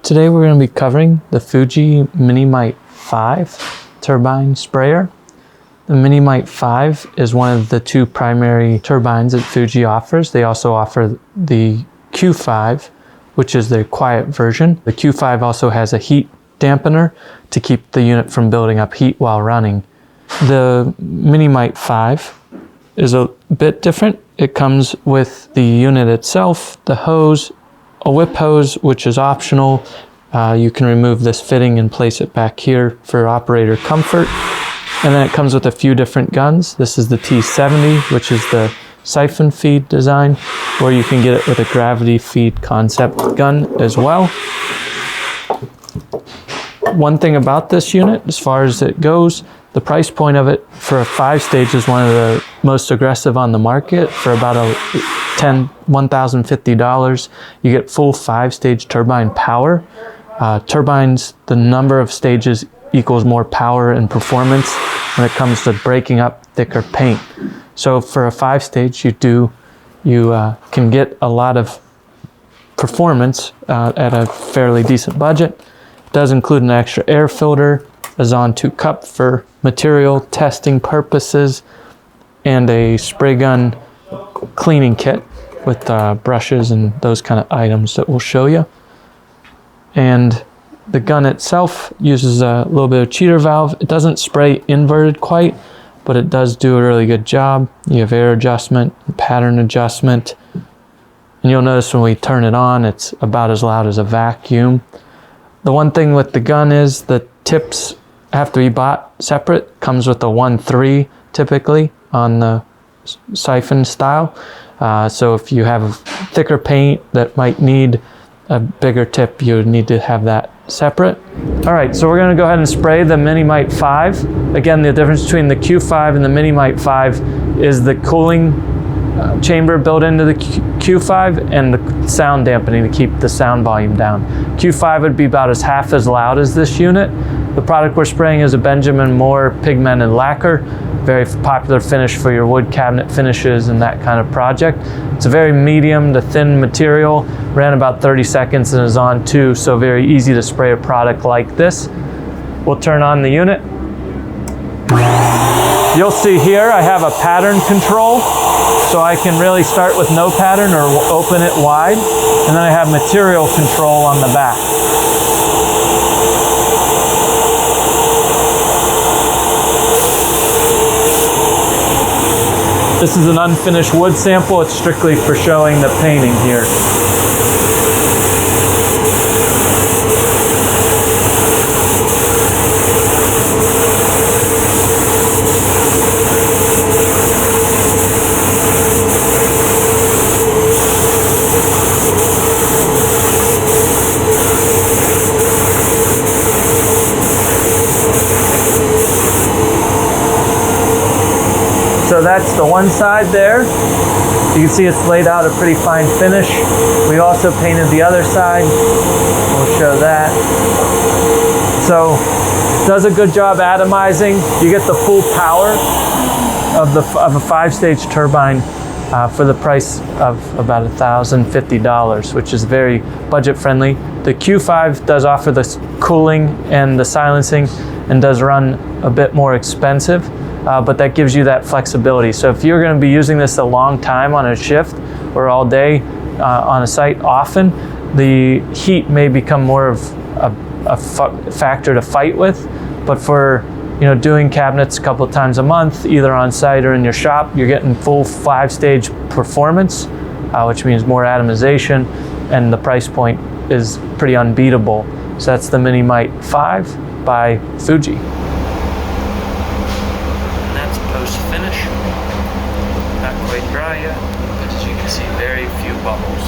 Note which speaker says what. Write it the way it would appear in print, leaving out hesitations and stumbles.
Speaker 1: Today we're going to be covering the Fuji Mini-Mite 5 turbine sprayer. The Mini-Mite 5 is one of the two primary turbines that Fuji offers. They also offer the Q5, which is the quiet version. The Q5 also has a heat dampener to keep the unit from building up heat while running. The Mini-Mite 5 is a bit different. It comes with the unit itself, the hose, a whip hose, which is optional. You can remove this fitting and place it back here for operator comfort. And then it comes with a few different guns. This is the T70, which is the siphon feed design, or you can get it with a gravity feed concept gun as well. One thing about this unit, as far as it goes, the price point of it for a 5-stage is one of the most aggressive on the market. For about $1,050, you get full 5-stage turbine power. Turbines, the number of stages equals more power and performance when it comes to breaking up thicker paint. So for a 5-stage, you can get a lot of performance at a fairly decent budget. It does include an extra air filter, a Zon 2 cup for material testing purposes, and a spray gun cleaning kit with brushes and those kind of items that we'll show you. And the gun itself uses a little bit of cheater valve. It doesn't spray inverted quite, but it does do a really good job. You have air adjustment, pattern adjustment, and you'll notice when we turn it on, it's about as loud as a vacuum. The one thing with the gun is the tips have to be bought separate. Comes with a 1.3 typically on the siphon style. So if you have thicker paint that might need a bigger tip, you would need to have that separate. All right, so we're going to go ahead and spray the Mini-Mite 5. Again, the difference between the Q5 and the Mini-Mite 5 is the cooling chamber built into the Q5 and the sound dampening to keep the sound volume down. Q5 would be about half as loud as this unit. The product we're spraying is a Benjamin Moore pigmented lacquer, very popular finish for your wood cabinet finishes and that kind of project. It's a very medium to thin material, ran about 30 seconds and is on 2, so very easy to spray a product like this. We'll turn on the unit. You'll see here I have a pattern control, so I can really start with no pattern or open it wide, and then I have material control on the back. This is an unfinished wood sample. It's strictly for showing the painting here. So that's the one side there. You can see it's laid out a pretty fine finish. We also painted the other side. We'll show that. So does a good job atomizing. You get the full power of a 5-stage turbine for the price of about $1,050, which is very budget friendly. The Q5 does offer the cooling and the silencing and does run a bit more expensive. But that gives you that flexibility. So if you're going to be using this a long time on a shift or all day on a site often, the heat may become more of a factor to fight with. But for doing cabinets a couple of times a month, either on site or in your shop, you're getting full 5-stage performance, which means more atomization, and the price point is pretty unbeatable. So that's the Mini-Mite 5 by Fuji. Post finish, not quite dry yet, but as you can see, very few bubbles.